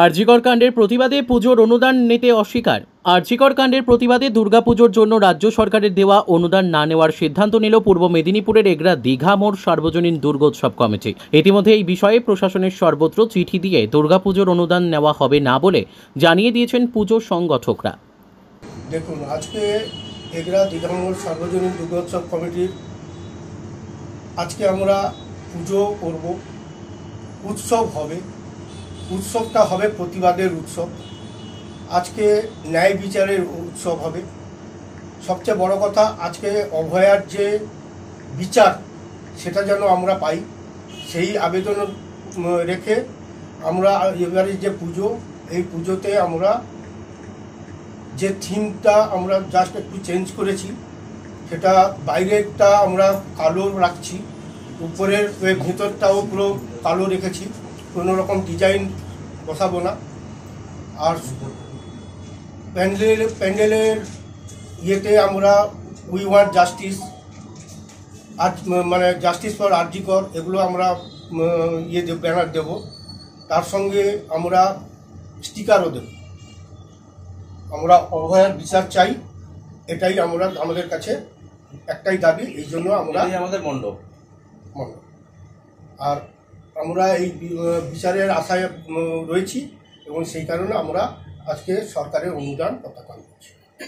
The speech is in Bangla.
আরজিকর কাণ্ডের প্রতিবাদে পুজোর অনুদান নিতে অস্বীকার। আরজিকর কাণ্ডের প্রতিবাদে দুর্গাপুজোর জন্য রাজ্য সরকারের দেওয়া অনুদান না নেওয়ার সিদ্ধান্ত নিল পূর্ব মেদিনীপুরের এগরা দীঘা মোড় সার্বজনীন দুর্গোৎসব কমিটি। ইতিমধ্যে এই বিষয়ে প্রশাসনের সর্বত্র চিঠি দিয়ে দুর্গাপুজোর অনুদান নেওয়া হবে না বলে জানিয়ে দিয়েছেন পুজো সংগঠকরা। দেখুন, আজকে এগরা দীঘা মোড় সার্বজনীন দুর্গোৎসব কমিটির আজকে আমরা পুজো করব, উৎসব হবে। উৎসবটা হবে প্রতিবাদের উৎসব। আজকে ন্যায় বিচারের উৎসব হবে। সবচেয়ে বড় কথা, আজকে অভয়ার যে বিচার সেটা যেন আমরা পাই, সেই আবেদন রেখে আমরা এবারে যে পুজো, এই পুজোতে আমরা যে থিমটা আমরা জাস্ট একটু চেঞ্জ করেছি, সেটা বাইরেরটা আমরা কালো রাখছি, উপরের ভেতরটাও পুরো কালো রেখেছি, কোনো রকম ডিজাইন বসাবো না। আর প্যান্ডেলের ইয়েতে আমরা উই ওয়ান্ট জাস্টিস, মানে জাস্টিস ফর আরজিকর, এগুলো আমরা ব্যানার দেব। তার সঙ্গে আমরা স্টিকারও দেব। আমরা অভয়ার বিচার চাই, এটাই আমাদের কাছে একটাই দাবি। এই জন্য আমরা আমাদের মণ্ডপ আর আমরা এই বিচারের আশায় রয়েছি এবং সেই কারণে আমরা আজকে সরকারের অনুদান প্রত্যাখ্যান